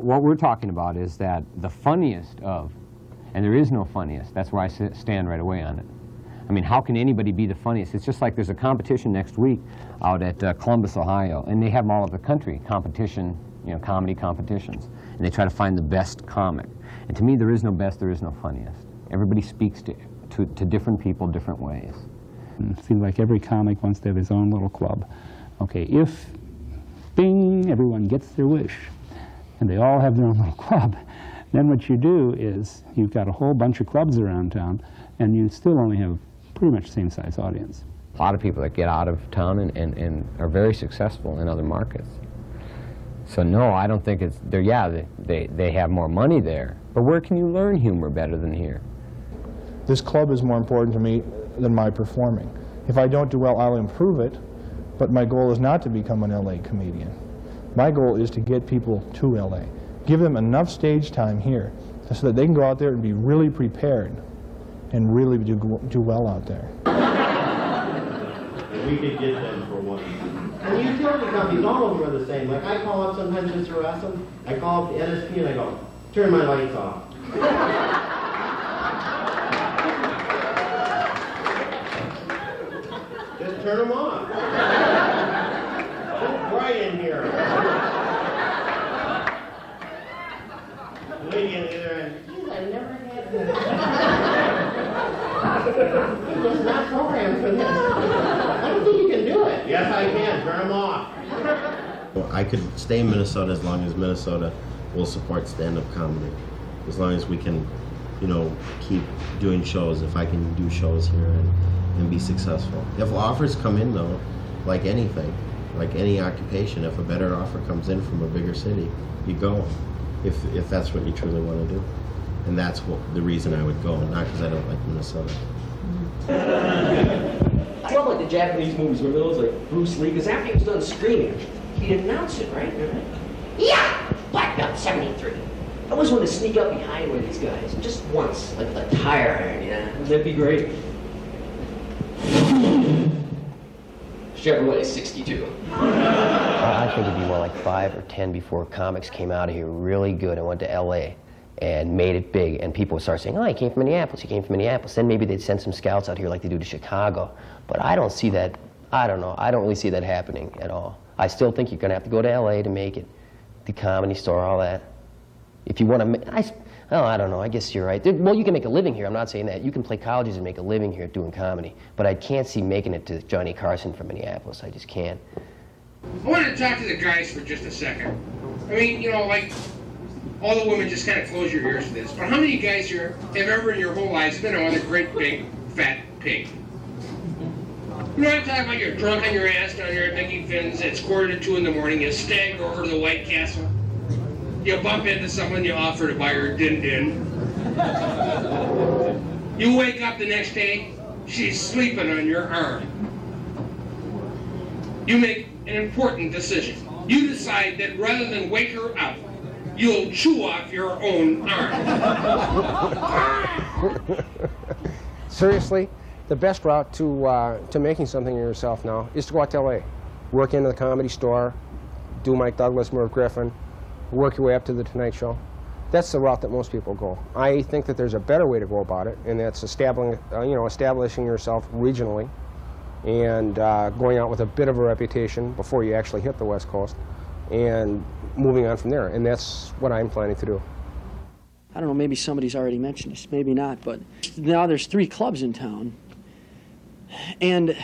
what we're talking about is that the funniest of, and there is no funniest, that's where I stand right away on it. I mean, how can anybody be the funniest? It's just like there's a competition next week out at Columbus, Ohio, and they have them all over the country, competition, you know, comedy competitions, and they try to find the best comic. And to me, there is no best, there is no funniest. Everybody speaks to different people different ways. It seems like every comic wants to have his own little club. Okay, if, bing, everyone gets their wish, and they all have their own little club, then what you do is you've got a whole bunch of clubs around town, and you still only have pretty much the same size audience. A lot of people that get out of town and are very successful in other markets. So no, I don't think it's, they have more money there, but where can you learn humor better than here? This club is more important to me than my performing. If I don't do well, I'll improve it, but my goal is not to become an LA comedian. My goal is to get people to LA. Give them enough stage time here so that they can go out there and be really prepared and really do well out there. We could get them for one. And the utility companies, all of them are the same. Like I call up sometimes just to harass them. I call up the NSP and I go, turn my lights off. Just turn them off. It's bright in here. The lady in there, and geez, I never had this. He was not programmed for this. I don't think you can do it. Yes, I can. Turn them off. I could stay in Minnesota as long as Minnesota will support stand-up comedy. As long as we can, you know, keep doing shows. If I can do shows here and be successful. If offers come in, though, like anything, like any occupation, if a better offer comes in from a bigger city, you go. If that's what you truly want to do. And that's the reason I would go, not because I don't like Minnesota. I love like the Japanese movies where those like Bruce Lee, because after he was done screaming, he'd announce it, right? Yeah! Black belt 73. I always want to sneak up behind one of these guys, just once, like a tire iron, yeah? That'd be great. Chevrolet 62. I think it'd be more like 5 or 10 before comics came out of here really good and went to LA and made it big, and people would start saying, oh, he came from Minneapolis, he came from Minneapolis. Then maybe they'd send some scouts out here like they do to Chicago. But I don't see that, I don't know, I don't really see that happening at all. I still think you're gonna have to go to LA to make it. The Comedy Store, all that. If you wanna, I don't know, I guess you're right. Well, you can make a living here, I'm not saying that. You can play colleges and make a living here doing comedy. But I can't see making it to Johnny Carson from Minneapolis, I just can't. I want to talk to the guys for just a second. I mean, you know, like, all the women just kind of close your ears to this, but how many guys have ever in your whole lives been on a great big fat pig? You know what I'm talking about? You're drunk on your ass down here at Mickey Finn's, it's 1:45 in the morning, you stagger over to the White Castle, you bump into someone, you offer to buy her din-din. You wake up the next day, she's sleeping on your arm. You make an important decision. You decide that rather than wake her up, you'll chew off your own arm. Seriously, the best route to making something of yourself now is to go out to LA. Work into the Comedy Store, do Mike Douglas, Merv Griffin, work your way up to the Tonight Show. That's the route that most people go. I think that there's a better way to go about it, and that's establishing yourself regionally and going out with a bit of a reputation before you actually hit the West Coast, and moving on from there. And that's what I'm planning to do. I don't know, maybe somebody's already mentioned this, maybe not, but now there's 3 clubs in town, and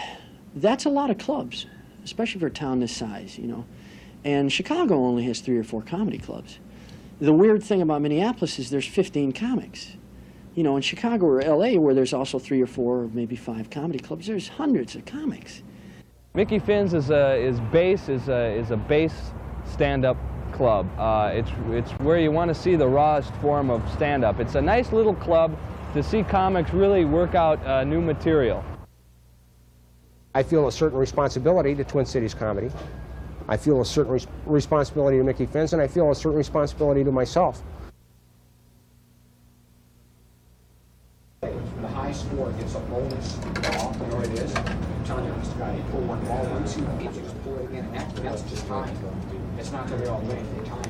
that's a lot of clubs, especially for a town this size, you know. And Chicago only has 3 or 4 comedy clubs. The weird thing about Minneapolis is there's 15 comics. You know, in Chicago or LA, where there's also 3 or 4 or maybe 5 comedy clubs, there's hundreds of comics. Mickey Finn's is a base stand-up club. It's where you want to see the rawest form of stand-up. It's a nice little club to see comics really work out new material. I feel a certain responsibility to Twin Cities Comedy. I feel a certain responsibility to Mickey Finn's, and I feel a certain responsibility to myself. The high score gets a bonus ball, you know what it is? I'm telling you, this guy, he pulled one ball, once he just pull it That's just time. It's not that we all wait for time.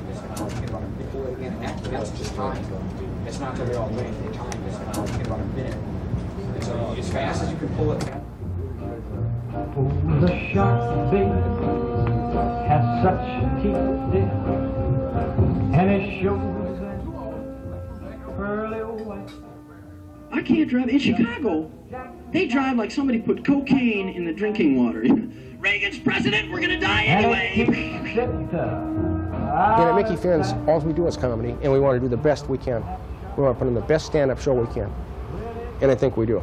That's just time. It's not that we all wait for time. It's about a minute. And so as fast as you can pull it. Oh, the shark bait has such a teeth and it shows that pearly white. I can't drive. In Chicago, they drive like somebody put cocaine in the drinking water. Reagan's president, we're gonna die anyway. And at Mickey Finn's, all we do is comedy, and we want to do the best we can. We want to put on the best stand-up show we can. And I think we do.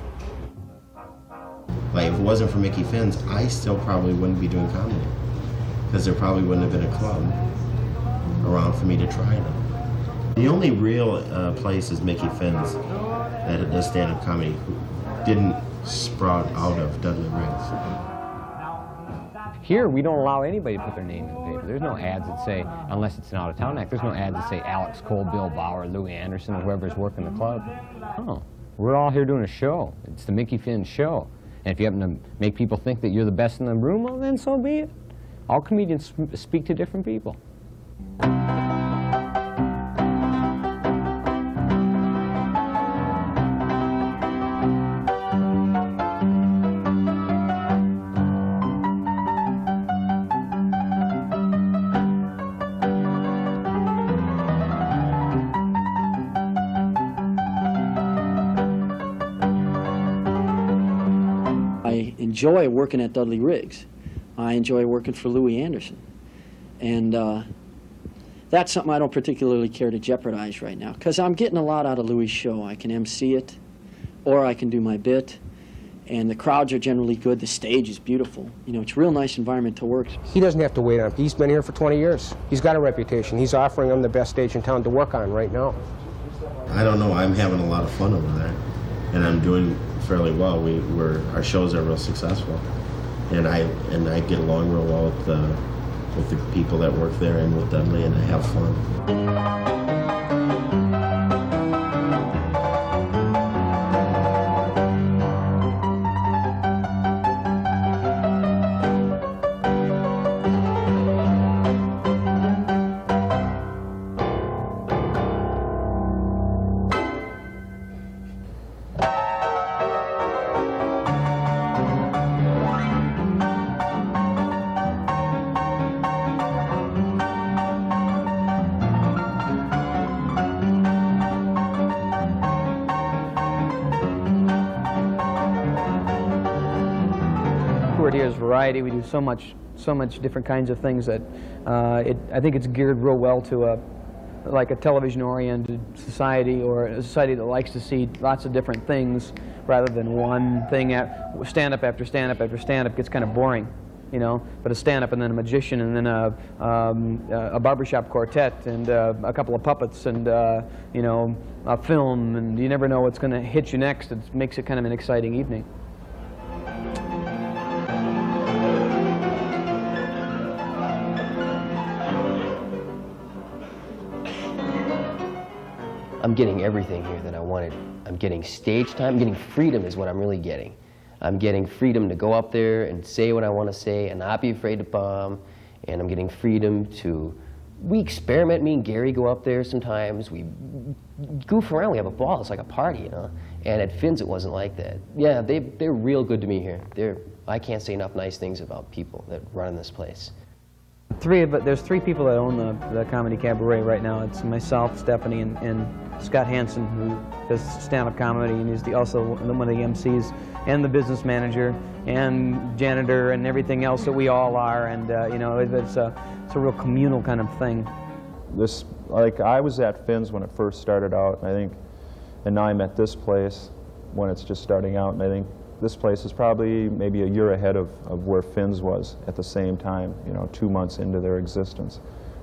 Like, if it wasn't for Mickey Finn's, I still probably wouldn't be doing comedy. Because there probably wouldn't have been a club around for me to try them. The only real place is Mickey Finn's that does stand-up comedy, who didn't sprout out of Dudley Riggs. Here, we don't allow anybody to put their name in the paper. There's no ads that say, unless it's an out-of-town act, there's no ads that say Alex Cole, Bill Bauer, Louie Anderson, or whoever's working the club. No, we're all here doing a show. It's the Mickey Finn show. And if you happen to make people think that you're the best in the room, well, then so be it. All comedians speak to different people. I enjoy working at Dudley Riggs. I enjoy working for Louie Anderson. And that's something I don't particularly care to jeopardize right now, because I'm getting a lot out of Louie's show. I can MC it, or I can do my bit, and the crowds are generally good. The stage is beautiful. You know, it's a real nice environment to work. He doesn't have to wait on. He's been here for 20 years. He's got a reputation. He's offering them the best stage in town to work on right now. I don't know. I'm having a lot of fun over there, and I'm doing fairly well. Our shows are real successful, and I get along real well with the people that work there and with Dudley, and I have fun. Here's variety. We do so much different kinds of things that I think it's geared real well to like a television-oriented society, or a society that likes to see lots of different things rather than one thing. Stand-up after stand-up after stand-up gets kind of boring, you know. But a stand-up and then a magician and then a barbershop quartet and a couple of puppets and you know, a film, and you never know what's going to hit you next. It makes it kind of an exciting evening. I'm getting everything here that I wanted. I'm getting stage time. I'm getting freedom is what I'm really getting. I'm getting freedom to go up there and say what I want to say and not be afraid to bomb. And I'm getting freedom to, we experiment. Me and Gary go up there sometimes. We goof around. We have a ball. It's like a party, you know. And at Finn's it wasn't like that. Yeah, they're real good to me here. I can't say enough nice things about people that run this place. There's three people that own the Comedy Cabaret right now. It's myself, Stephanie, and Scott Hansen, who does stand-up comedy, and he's also one of the MCs, and the business manager, and janitor, and everything else that we all are. And you know, it's a real communal kind of thing. Like I was at Finn's when it first started out, and now I'm at this place when it's just starting out, and I think this place is probably maybe a year ahead of where Finn's was at the same time, you know, 2 months into their existence.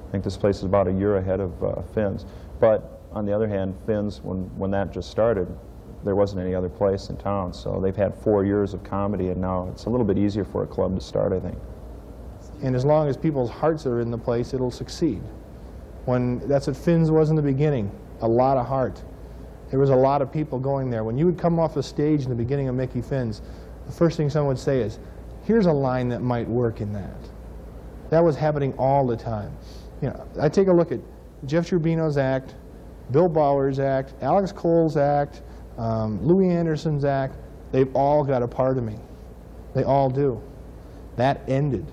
I think this place is about a year ahead of Finn's. But on the other hand, Finn's, when that just started, there wasn't any other place in town. So they've had 4 years of comedy, and now it's a little bit easier for a club to start, I think. And as long as people's hearts are in the place, it'll succeed. That's what Finn's was in the beginning, a lot of heart. There was a lot of people going there. When you would come off the stage in the beginning of Mickey Finn's, the first thing someone would say is, here's a line that might work in that. That was happening all the time. You know, I take a look at Jeff Turbino's act, Bill Bauer's act, Alex Cole's act, Louie Anderson's act. They've all got a part of me. They all do. That ended.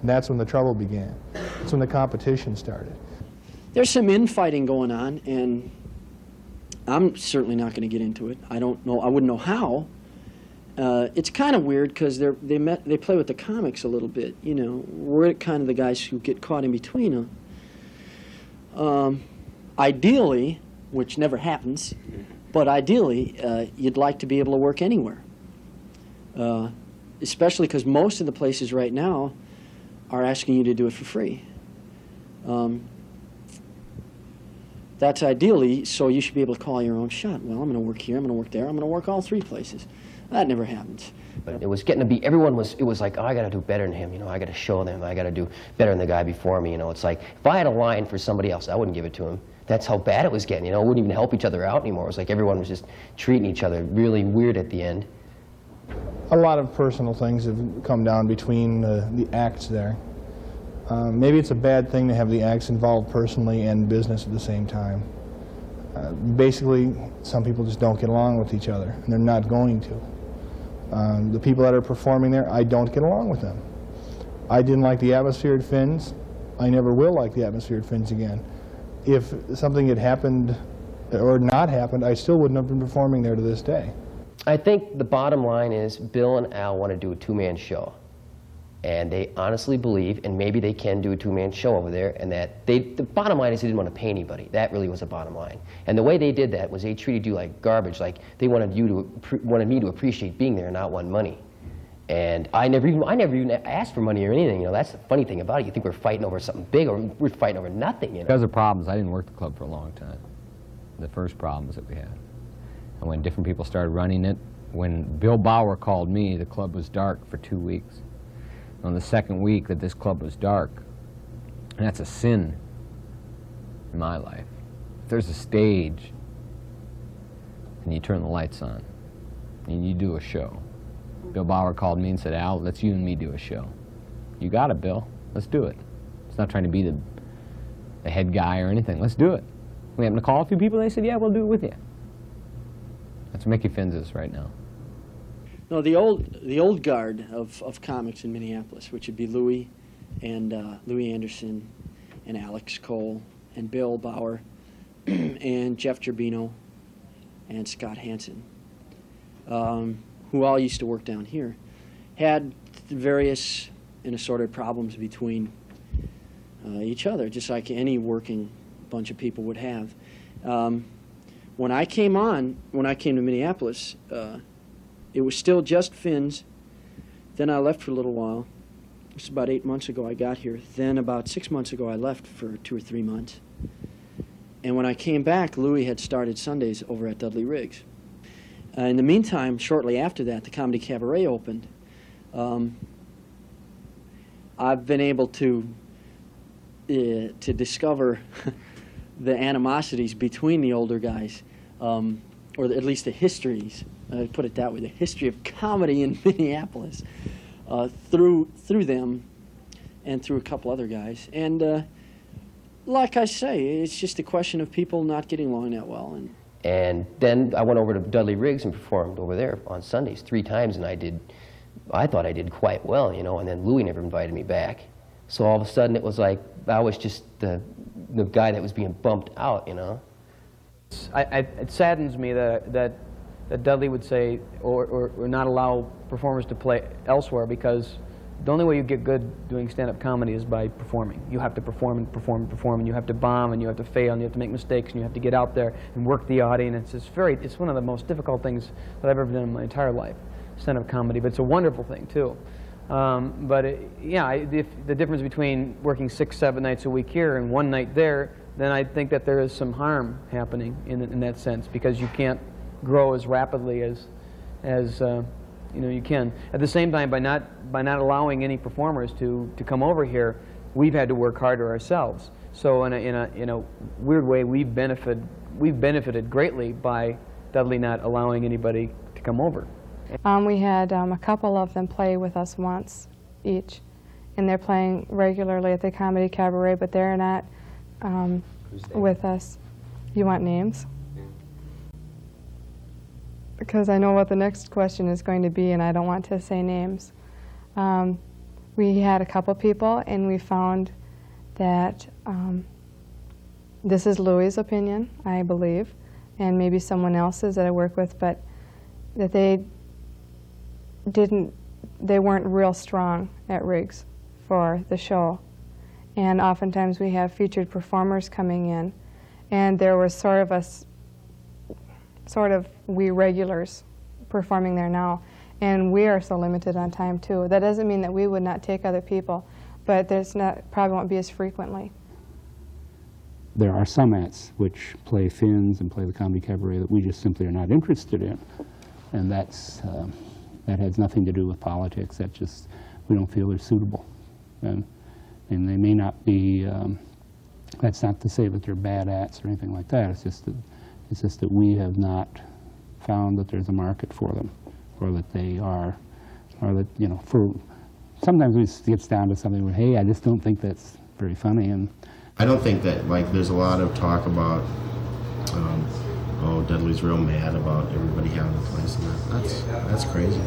And that's when the trouble began. That's when the competition started. There's some infighting going on, and I'm certainly not going to get into it. I don't know. I wouldn't know how. It's kind of weird because they play with the comics a little bit. You know, we're kind of the guys who get caught in between them. Ideally, which never happens, but ideally, you'd like to be able to work anywhere. Especially because most of the places right now are asking you to do it for free. That's ideally, so you should be able to call your own shot. Well, I'm going to work here, I'm going to work there, I'm going to work all three places. That never happens. But it was getting to be, it was like, oh, I got to do better than him, you know, I got to show them, I got to do better than the guy before me, you know. It's like, if I had a line for somebody else, I wouldn't give it to him. That's how bad it was getting, you know. It wouldn't even help each other out anymore. It was like everyone was just treating each other really weird at the end. A lot of personal things have come down between the acts there. Maybe it's a bad thing to have the acts involved personally and business at the same time. Basically, some people just don't get along with each other, and they're not going to. The people that are performing there, I don't get along with them. I didn't like the atmosphere at Finn's. I never will like the atmosphere at Finn's again. If something had happened or not happened, I still wouldn't have been performing there to this day. I think the bottom line is Bill and Al want to do a two-man show. And they honestly believe, and maybe they can do a two-man show over there, and that the bottom line is they didn't want to pay anybody. That really was the bottom line. And the way they did that was they treated you like garbage, like they wanted me to appreciate being there and not want money. And I never even asked for money or anything. You know, that's the funny thing about it. You think we're fighting over something big, or we're fighting over nothing. You know? Because of problems, I didn't work the club for a long time. The first problems that we had. And when different people started running it, when Bill Bauer called me, the club was dark for 2 weeks. On the second week that this club was dark, and that's a sin in my life. If there's a stage, and you turn the lights on, and you do a show. Bill Bauer called me and said, Al, let's you and me do a show. You got it, Bill. Let's do it. It's not trying to be the head guy or anything. Let's do it. We happened to call a few people, and they said, yeah, we'll do it with you. That's what Mickey Finn's is right now. No, the old guard of comics in Minneapolis, which would be Louie and Louie Anderson and Alex Cole and Bill Bauer and Jeff Turbino and Scott Hansen, who all used to work down here, had various and assorted problems between each other, just like any working bunch of people would have. When I came to Minneapolis, it was still just Finn's. Then I left for a little while. It was about 8 months ago I got here. Then about 6 months ago I left for 2 or 3 months. And when I came back, Louie had started Sundays over at Dudley Riggs. In the meantime, shortly after that, the Comedy Cabaret opened. I've been able to discover the animosities between the older guys, or at least the histories. I'd put it that way, the history of comedy in Minneapolis, through them and through a couple other guys. And like I say, it's just a question of people not getting along that well. And then I went over to Dudley Riggs and performed over there on Sundays 3 times, and I thought I did quite well, you know, and then Louie never invited me back. So all of a sudden it was like I was just the guy that was being bumped out, you know. It saddens me that Dudley would say or not allow performers to play elsewhere, because the only way you get good doing stand-up comedy is by performing. You have to perform and perform and perform, and you have to bomb, and you have to fail, and you have to make mistakes, and you have to get out there and work the audience. It's one of the most difficult things that I've ever done in my entire life, stand-up comedy, but it's a wonderful thing too. The difference between working 6, 7 nights a week here and 1 night there, then I think that there is some harm happening in that sense, because you can't grow as rapidly as you can. At the same time, by not allowing any performers to come over here, we've had to work harder ourselves. So in a weird way, we've benefited greatly by Dudley not allowing anybody to come over. We had a couple of them play with us once each, and they're playing regularly at the Comedy Cabaret, but they're not with us. You want names? Because I know what the next question is going to be, and I don't want to say names. We had a couple people, and we found that this is Louie's opinion, I believe, and maybe someone else's that I work with, but that they weren't real strong at Riggs for the show. And oftentimes we have featured performers coming in, and there was sort of we regulars performing there now. And we are so limited on time too. That doesn't mean that we would not take other people, but probably won't be as frequently. There are some acts which play Finns and play the Comedy Cabaret that we just simply are not interested in. And that has nothing to do with politics. That's just, we don't feel they're suitable. And they may not be, that's not to say that they're bad acts or anything like that. It's just that we have not found that there's a market for them, or that they are, or that, you know, sometimes it gets down to something where, hey, I just don't think that's very funny. And I don't think that, like, there's a lot of talk about, oh, Dudley's real mad about everybody having a place, and that's crazy.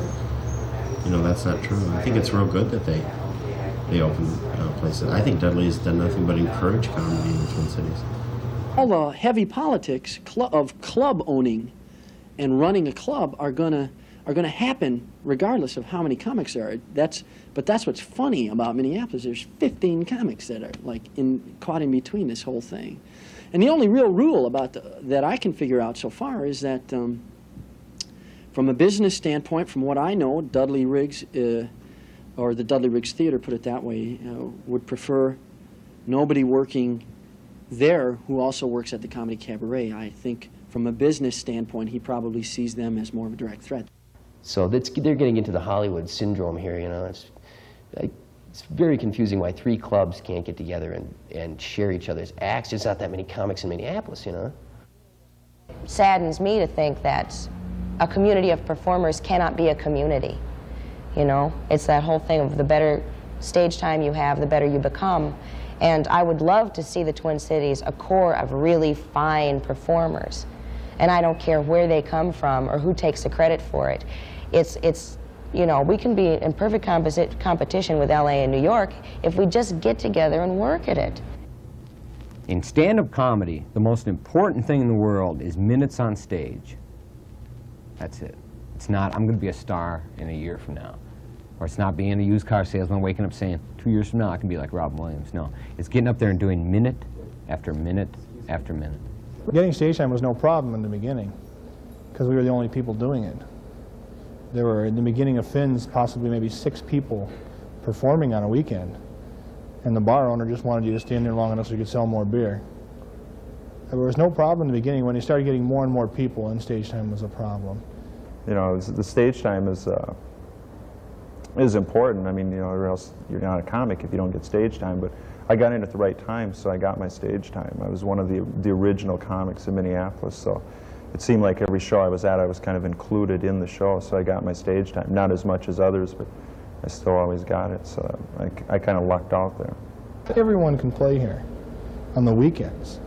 You know, that's not true. I think it's real good that they open places. I think Dudley has done nothing but encourage comedy in the Twin Cities. All the heavy politics of club owning and running a club are gonna happen regardless of how many comics there are. But that's what's funny about Minneapolis. There's 15 comics that are like caught in between this whole thing. And the only real rule about that I can figure out so far is that from a business standpoint, from what I know, Dudley Riggs, or the Dudley Riggs Theater, put it that way, would prefer nobody working there who also works at the Comedy Cabaret. I think from a business standpoint, he probably sees them as more of a direct threat. So they're getting into the Hollywood syndrome here, you know. It's very confusing why 3 clubs can't get together and share each other's acts. There's not that many comics in Minneapolis, you know. Saddens me to think that a community of performers cannot be a community, you know. It's that whole thing of the better stage time you have, the better you become. And I would love to see the Twin Cities a core of really fine performers. And I don't care where they come from or who takes the credit for it. It's you know, we can be in perfect competition with LA and New York if we just get together and work at it. In stand-up comedy, the most important thing in the world is minutes on stage. That's it. It's not, I'm going to be a star in a year from now. Or it's not being a used car salesman waking up saying, 2 years from now I can be like Robin Williams. No, it's getting up there and doing minute after minute after minute. Getting stage time was no problem in the beginning, because we were the only people doing it. There were, in the beginning of Finn's, possibly maybe 6 people performing on a weekend, and the bar owner just wanted you to stay in there long enough so you could sell more beer. There was no problem in the beginning. When you started getting more and more people, and stage time was a problem. You know, the stage time is important. I mean, you know, or else you're not a comic if you don't get stage time. But I got in at the right time, so I got my stage time. I was one of the original comics in Minneapolis, so it seemed like every show I was at, I was kind of included in the show, so I got my stage time. Not as much as others, but I still always got it, so I kind of lucked out there. Everyone can play here on the weekends,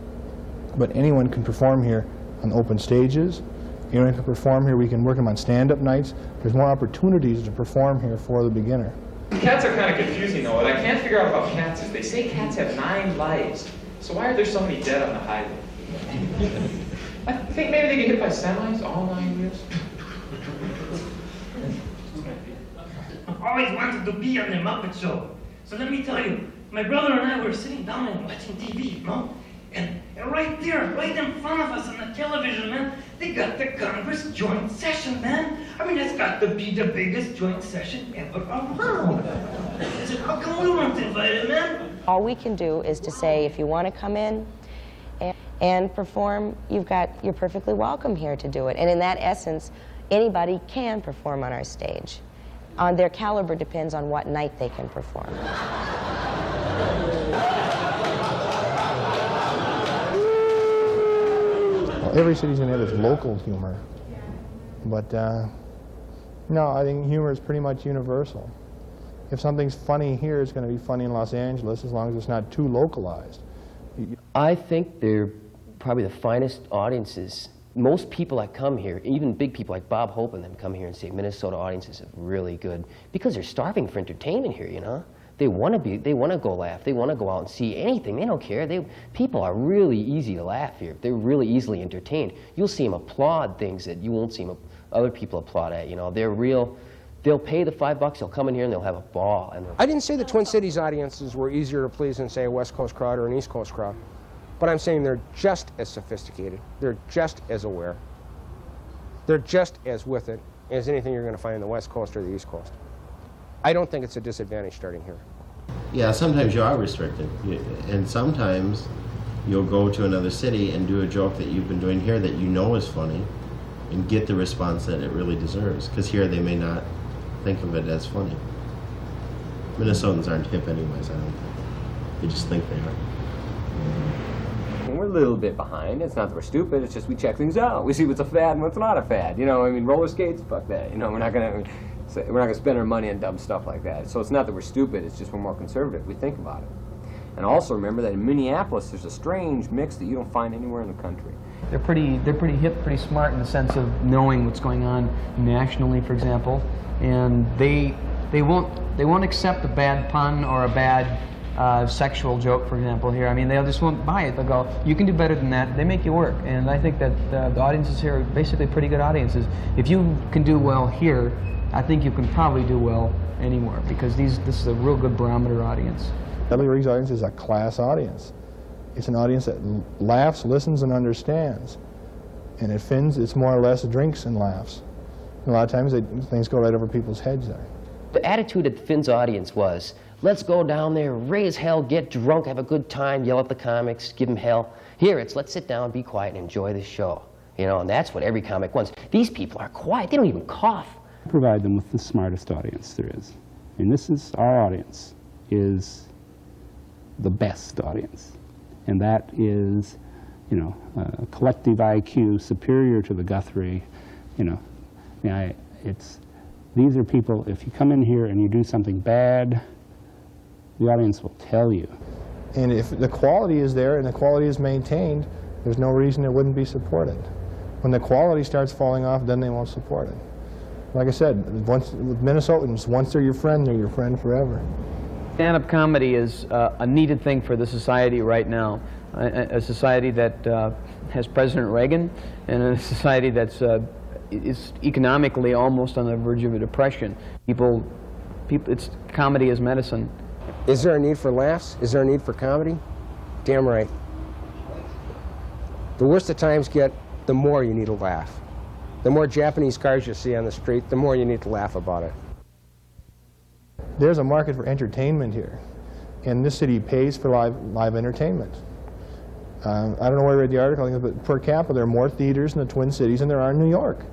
but anyone can perform here on open stages. Anyone can perform here. We can work them on stand-up nights. There's more opportunities to perform here for the beginner. Cats are kind of confusing though. What I can't figure out about cats is they say cats have 9 lives. So why are there so many dead on the highway? I think maybe they get hit by semis all 9 years. I've always wanted to be on the Muppet Show. So let me tell you, my brother and I were sitting down and watching TV, you know? And right there, right in front of us on the television, man, they got the Congress joint session, man. I mean, it's got to be the biggest joint session ever around. I said, how come we weren't invited, man? All we can do is to say, if you want to come in and perform, you're perfectly welcome here to do it. And in that essence, anybody can perform on our stage. Their caliber depends on what night they can perform. Every city's going to have its local humor, but no, I think humor is pretty much universal. If something's funny here, it's going to be funny in Los Angeles as long as it's not too localized. I think they're probably the finest audiences. Most people that come here, even big people like Bob Hope and them, come here and say Minnesota audiences are really good because they're starving for entertainment here, you know? They want to go laugh. They want to go out and see anything. They don't care. People are really easy to laugh here. They're really easily entertained. You'll see them applaud things that you won't see other people applaud at, you know? They're real. They'll pay the $5, they'll come in here and they'll have a ball. And I didn't say the Twin Cities audiences were easier to please than, say, a West Coast crowd or an East Coast crowd. But I'm saying they're just as sophisticated. They're just as aware. They're just as with it as anything you're going to find in the West Coast or the East Coast. I don't think it's a disadvantage starting here. Yeah, sometimes you are restricted. And sometimes you'll go to another city and do a joke that you've been doing here that you know is funny and get the response that it really deserves. Because here they may not think of it as funny. Minnesotans aren't hip anyways, I don't think. They just think they are. We're a little bit behind. It's not that we're stupid, it's just we check things out. We see what's a fad and what's not a fad. You know, I mean, roller skates, fuck that. You know, we're not gonna spend our money on dumb stuff like that. So it's not that we're stupid, it's just we're more conservative. We think about it. And also remember that in Minneapolis, there's a strange mix that you don't find anywhere in the country. They're pretty hip, pretty smart in the sense of knowing what's going on nationally, for example, and they won't accept a bad pun or a bad sexual joke, for example, here. I mean, they just won't buy it. They'll go, you can do better than that. They make you work. And I think that the audiences here are basically pretty good audiences. If you can do well here, I think you can probably do well anywhere, because this is a real good barometer audience. Dudley Riggs' audience is a class audience. It's an audience that laughs, listens, and understands. And at Finn's, it's more or less drinks and laughs. And a lot of times, things go right over people's heads there. The attitude of Finn's audience was, let's go down there, raise hell, get drunk, have a good time, yell at the comics, give them hell. Here it's, let's sit down, be quiet, and enjoy the show. You know, and that's what every comic wants. These people are quiet. They don't even cough. Provide them with the smartest audience there is. And this is our audience, is the best audience. And that is, you know, collective IQ superior to the Guthrie, you know. These are people, if you come in here and you do something bad, the audience will tell you. And if the quality is there and the quality is maintained, there's no reason it wouldn't be supported. When the quality starts falling off, then they won't support it. Like I said, with Minnesotans, once they're your friend forever. Stand-up comedy is a needed thing for the society right now. A society that has President Reagan, and a society that's is economically almost on the verge of a depression. It's comedy is medicine. Is there a need for laughs? Is there a need for comedy? Damn right. The worse the times get, the more you need to laugh. The more Japanese cars you see on the street, the more you need to laugh about it. There's a market for entertainment here, and this city pays for live entertainment. I don't know where I read the article, but per capita there are more theaters in the Twin Cities than there are in New York.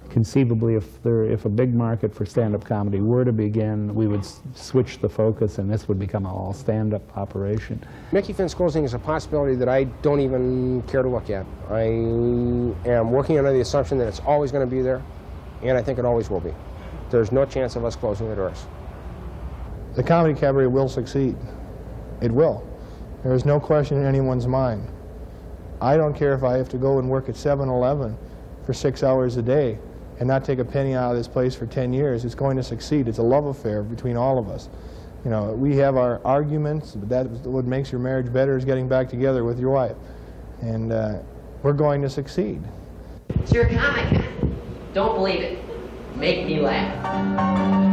Conceivably, if a big market for stand-up comedy were to begin, we would switch the focus, and this would become an all stand-up operation. Mickey Finn's closing is a possibility that I don't even care to look at. I am working under the assumption that it's always going to be there, and I think it always will be. There's no chance of us closing the doors. The Comedy Cabaret will succeed. It will. There is no question in anyone's mind. I don't care if I have to go and work at 7-Eleven for 6 hours a day and not take a penny out of this place for 10 years. It's going to succeed. It's a love affair between all of us. You know, we have our arguments, but that's what makes your marriage better, is getting back together with your wife. And we're going to succeed. It's your comic. Don't believe it. Make me laugh.